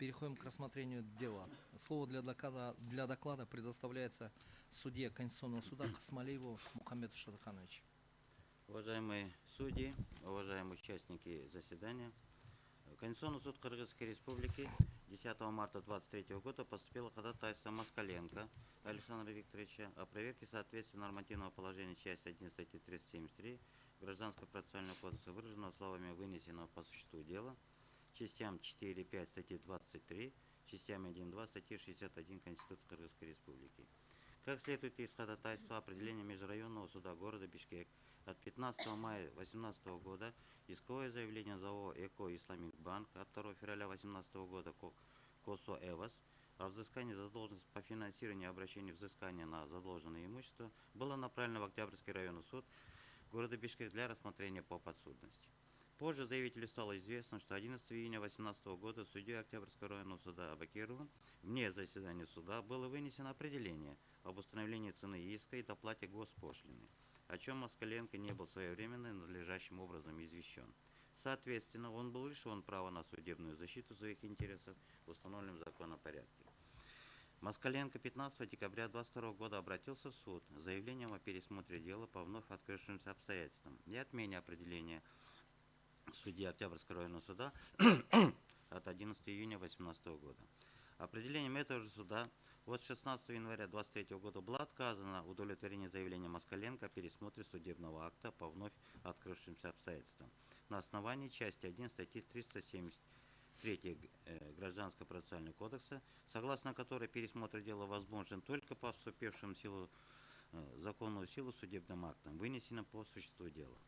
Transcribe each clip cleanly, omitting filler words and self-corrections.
Переходим к рассмотрению дела. Слово для доклада предоставляется судье Конституционного суда Касмалиеву Мухаммеду Шадыхановичу. Уважаемые судьи, уважаемые участники заседания, в Конституционный суд Кыргызской Республики 10 марта 2023 года поступило ходатайство Москаленко Александра Викторовича о проверке соответствия нормативного положения части 1 статьи 373 Гражданского процессуального кодекса, выраженного словами вынесенного по существу дела, частям 4-5 статьи 23, частями 1-2 статьи 61 Конституции Кыргызской Республики. Как следует из ходатайства, определение Межрайонного суда города Бишкек от 15 мая 2018 года исковое заявление ЗАО «Эко Исламик Банк» от 2 февраля 2018 года КОСО «Эвос» о взыскании задолженности по финансированию и обращению взыскания на задолженное имущество было направлено в Октябрьский районный суд города Бишкек для рассмотрения по подсудности. Позже заявителю стало известно, что 11 июня 2018 года судьей Октябрьского районного суда Абакировым вне заседания суда было вынесено определение об установлении цены иска и доплате госпошлины, о чем Москаленко не был своевременно и надлежащим образом извещен. Соответственно, он был лишен права на судебную защиту своих интересов в установленном законном порядке. Москаленко 15 декабря 2022 года обратился в суд с заявлением о пересмотре дела по вновь открывшимся обстоятельствам и отмене определения судьи Октябрьского районного суда от 11 июня 2018 года. Определением этого же суда от 16 января 2023 года было отказано удовлетворение заявления Москаленко о пересмотре судебного акта по вновь открывшимся обстоятельствам на основании части 1 статьи 373 Гражданского процессуального кодекса, согласно которой пересмотр дела возможен только по вступившим в силу законную силу судебным актам, вынесенным по существу дела.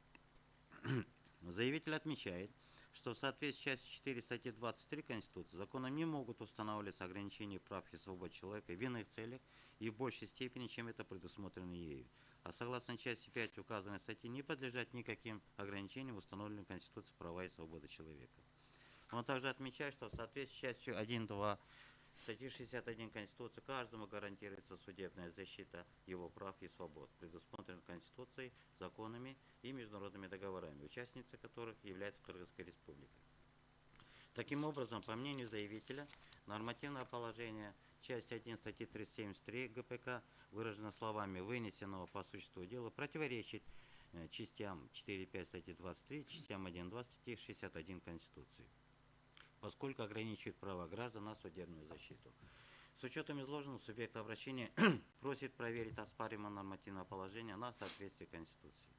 Заявитель отмечает, что в соответствии с частью 4 статьи 23 Конституции законом не могут устанавливаться ограничения прав и свобод человека в иных целях и в большей степени, чем это предусмотрено ею. А согласно части 5 указанной статьи не подлежат никаким ограничениям, установленным Конституцией права и свободы человека. Он также отмечает, что в соответствии с частью 1.2 статьи 61 Конституции каждому гарантируется судебная защита его прав и свобод, предусмотренных Конституцией, законами и международными договорами, участницей которых является Кыргызская Республика. Таким образом, по мнению заявителя, нормативное положение части 1 статьи 373 ГПК, выражено словами вынесенного по существу дела, противоречит частям 4.5 статьи 23, частям 1.2 статьи 61 Конституции, поскольку ограничивает право граждан на судебную защиту. С учетом изложенного, субъект обращения просит проверить оспариваемое нормативное положение на соответствие Конституции.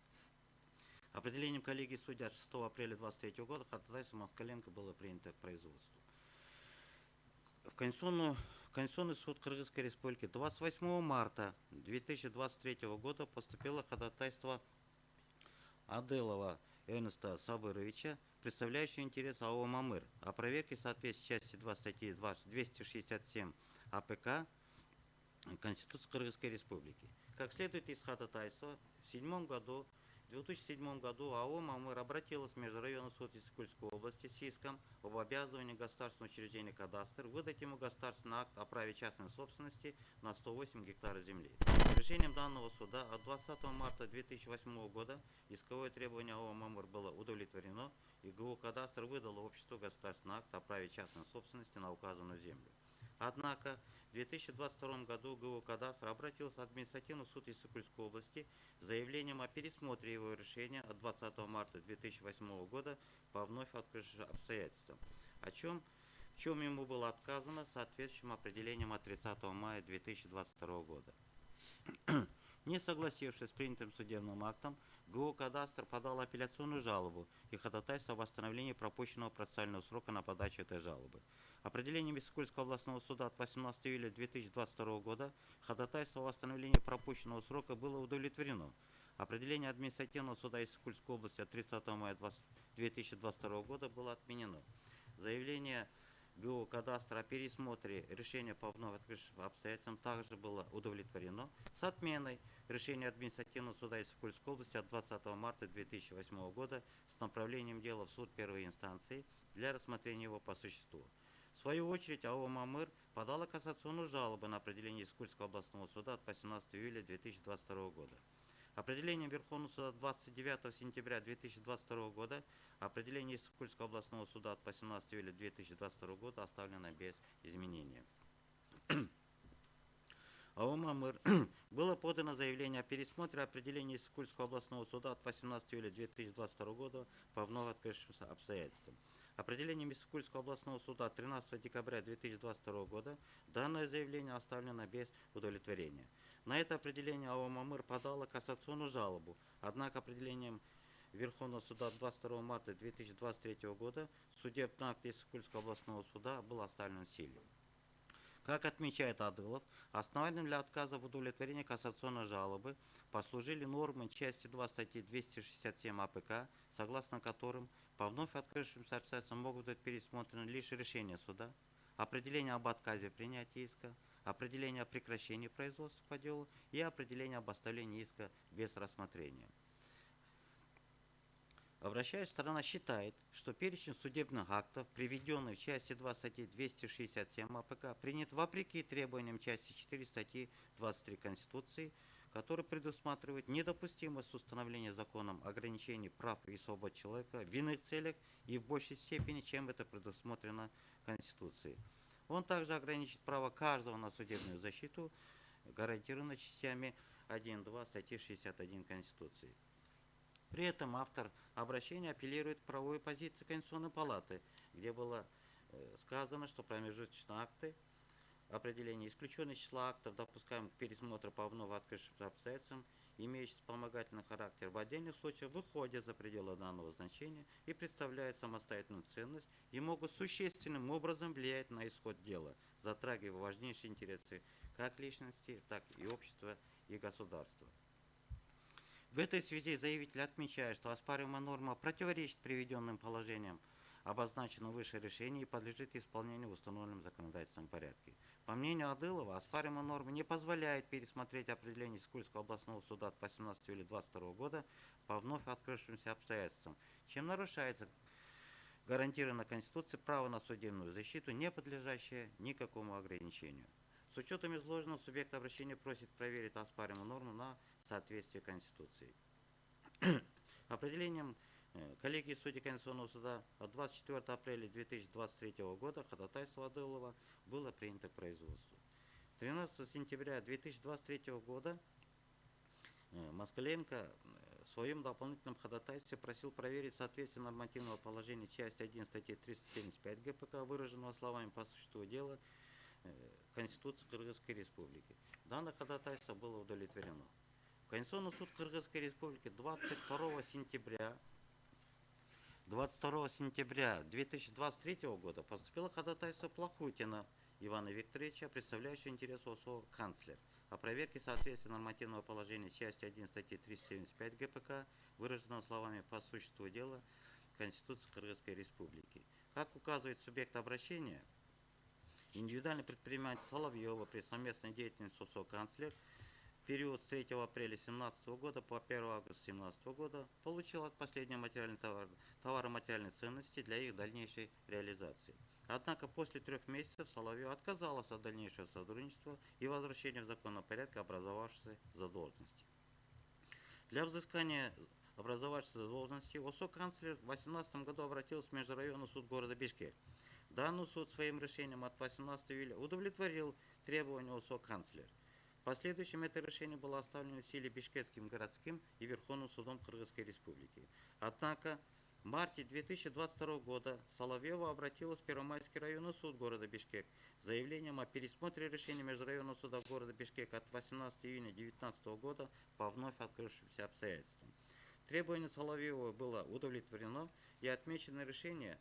Определением коллегии судей от 6 апреля 2023 года ходатайство Москаленко было принято к производству. В Конституционный суд Кыргызской Республики 28 марта 2023 года поступило ходатайство Аделова Эрнеста Сабыровича, представляющего интерес АО «Мамыр», о проверке соответствия части 2 статьи 267 АПК Конституции Кыргызской Республики. Как следует из ходатайства, в 2007 году АО «Мамыр» обратилась в Межрайонный суд Иссык-Кульской области с иском об обязывании государственного учреждения «Кадастр» выдать ему государственный акт о праве частной собственности на 108 гектаров земли. Решением данного суда от 20 марта 2008 года исковое требование АО «Мамыр» было удовлетворено, и ГУ «Кадастр» выдало обществу государственный акт о праве частной собственности на указанную землю. Однако в 2022 году ГУ «Кадастр» обратился в административный суд Иссык-Кульской области с заявлением о пересмотре его решения от 20 марта 2008 года по вновь открывшимся обстоятельствам, в чем ему было отказано соответствующим определением от 30 мая 2022 года. Не согласившись с принятым судебным актом, ГУ «Кадастр» подал апелляционную жалобу и ходатайство о восстановлении пропущенного процессуального срока на подачу этой жалобы. Определением Иссык-Кульского областного суда от 18 июля 2022 года ходатайство о восстановлении пропущенного срока было удовлетворено. Определение административного суда Иссык-Кульской области от 30 мая 2022 года было отменено. Заявление ГУ «Кадастр» о пересмотре решения по вновь открывшимся обстоятельствам также было удовлетворено с отменой решения административного суда Иссык-Кульской области от 20 марта 2008 года с направлением дела в суд первой инстанции для рассмотрения его по существу. В свою очередь АО «Мамыр» подала кассационную жалобу на определение Иссык-Кульского областного суда от 18 июля 2022 года. Определением Верховного суда 29 сентября 2022 года определение Иссык-Кульского областного суда от 18 июля 2022 года оставлено без изменения. АОМ было подано заявление о пересмотре определения Иссык-Кульского областного суда от 18 июля 2022 года по вновь открывшимся обстоятельствам. Определением Иссык-Кульского областного суда 13 декабря 2022 года данное заявление оставлено без удовлетворения. На это определение АОМ подало кассационную жалобу, однако определением Верховного суда 22 марта 2023 года судебный акт Иссык-Кульского областного суда был оставлен в силе. Как отмечает Адылов, основанием для отказа в удовлетворении кассационной жалобы послужили нормы части 2 статьи 267 АПК, согласно которым по вновь открывшимся обстоятельствам могут быть пересмотрены лишь решения суда, определение об отказе в принятии иска, определение о прекращении производства по делу и определение об оставлении иска без рассмотрения. Обращаясь, сторона считает, что перечень судебных актов, приведенный в части 2 статьи 267 АПК, принят вопреки требованиям части 4 статьи 23 Конституции, который предусматривает недопустимость установления законом ограничений прав и свобод человека в иных целях и в большей степени, чем это предусмотрено Конституцией. Он также ограничит право каждого на судебную защиту, гарантированно частями 1-2 статьи 61 Конституции. При этом автор обращения апеллирует к правовой позиции Конституционной палаты, где было сказано, что промежуточные акты определение исключенного числа актов, допускаемых к пересмотру по вновь открывшимся обстоятельствам, имеющих вспомогательный характер, в отдельных случаях выходят за пределы данного значения и представляют самостоятельную ценность и могут существенным образом влиять на исход дела, затрагивая важнейшие интересы как личности, так и общества и государства. В этой связи заявитель отмечает, что оспариваемая норма противоречит приведенным положениям, обозначенным выше решении, и подлежит исполнению в установленном законодательном порядке. По мнению Адылова, оспариваемая норма не позволяет пересмотреть определение Иссык-Кульского областного суда от 18 июля 2022 года по вновь открывшимся обстоятельствам, чем нарушается гарантированное Конституцией право на судебную защиту, не подлежащее никакому ограничению. С учетом изложенного, субъект обращения просит проверить оспариваемую норму на соответствие Конституции. Определением коллегии судей Конституционного суда от 24 апреля 2023 года ходатайство Адылова было принято к производству. 13 сентября 2023 года Москаленко в своем дополнительном ходатайстве просил проверить соответствие нормативного положения части 1 статьи 375 ГПК, выраженного словами по существу дела Конституции Кыргызской Республики. Данное ходатайство было удовлетворено. Конституционный суд Кыргызской Республики 22 сентября 2023 года поступило ходатайство Плохутина Ивана Викторовича, представляющего интерес ОСО «Канцлер», о проверке соответствия нормативного положения части 1 статьи 375 ГПК, выраженного словами по существу дела Конституции Кыргызской Республики. Как указывает субъект обращения, индивидуальный предприниматель Соловьева при совместной деятельности ОСО «Канцлер» в период с 3 апреля 2017 года по 1 августа 2017 года получил от последнего материальные товары материальной ценности для их дальнейшей реализации. Однако после 3 месяцев Соловьев отказался от дальнейшего сотрудничества и возвращения в законном порядке образовавшейся задолженности. Для взыскания образовавшейся задолженности ОСО «Канцлер» в 2018 году обратился в Межрайонный суд города Бишкек. Данный суд своим решением от 18 июля удовлетворил требования ОСО «Канцлер». В последующем это решение было оставлено в силе Бишкекским городским и Верховным судом Кыргызской Республики. Однако в марте 2022 года Соловьева обратилась в Первомайский районный суд города Бишкек с заявлением о пересмотре решения Межрайонного суда города Бишкек от 18 июня 2019 года по вновь открывшимся обстоятельствам. Требование Соловьева было удовлетворено и отмеченное решение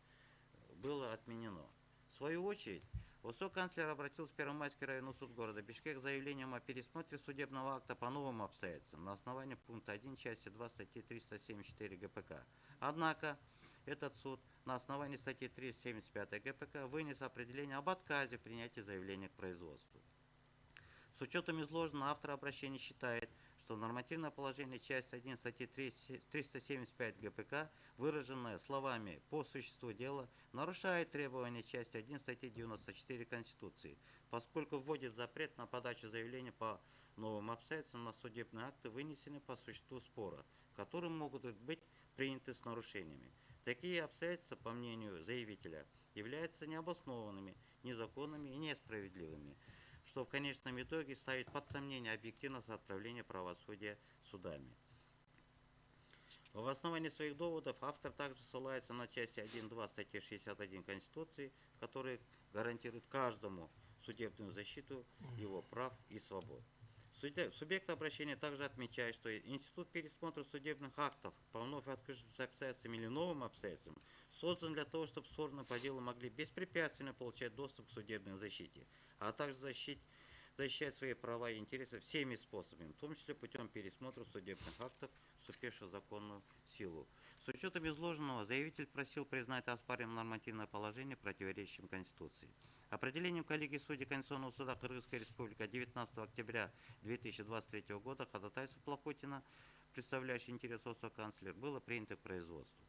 было отменено. В свою очередь, ОСО «Канцлер» обратился в Первомайский районный суд города Бишкек с заявлением о пересмотре судебного акта по новым обстоятельствам на основании пункта 1 части 2 статьи 374 ГПК. Однако этот суд на основании статьи 375 ГПК вынес определение об отказе в принятии заявления к производству. С учетом изложенного, автор обращения считает, что нормативное положение часть 1 статьи 375 ГПК, выраженное словами «по существу дела», нарушает требования части 1 статьи 94 Конституции, поскольку вводит запрет на подачу заявления по новым обстоятельствам на судебные акты, вынесенные по существу спора, которые могут быть приняты с нарушениями. Такие обстоятельства, по мнению заявителя, являются необоснованными, незаконными и несправедливыми, что в конечном итоге ставит под сомнение объективность отправления правосудия судами. В основании своих доводов автор также ссылается на части 1.2 статьи 61 Конституции, которые гарантируют каждому судебную защиту его прав и свобод. Субъект обращения также отмечает, что институт пересмотра судебных актов по вновь открывшимся обстоятельствам или новым обстоятельствам создан для того, чтобы стороны по делу могли беспрепятственно получать доступ к судебной защите, а также защищать свои права и интересы всеми способами, в том числе путем пересмотра судебных актов, вступивших в законную силу. С учетом изложенного, заявитель просил признать оспариваемое нормативное положение противоречащим Конституции. Определением коллегии судей Конституционного суда Кыргызской Республики 19 октября 2023 года ходатайство Плохотина, представляющий интерес канцлера, было принято к производству.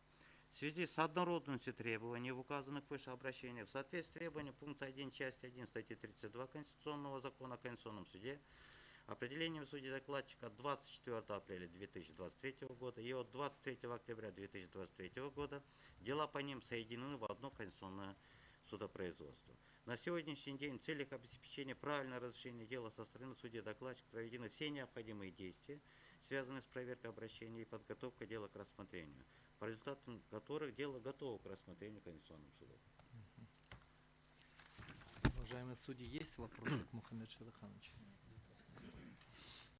В связи с однородностью требований в указанных выше обращениях, в соответствии с требованием пункта 1 части 1 статьи 32 Конституционного закона о Конституционном суде, определением судьи-докладчика от 24 апреля 2023 года и от 23 октября 2023 года дела по ним соединены в одно конституционное судопроизводство. На сегодняшний день в целях обеспечения правильного разрешения дела со стороны судьи-докладчика проведены все необходимые действия, связанные с проверкой обращения и подготовкой дела к рассмотрению, по результатам которых дело готово к рассмотрению Конституционным судом. Уважаемые судьи, есть вопросы к Мухаммеду Шадыхановичу?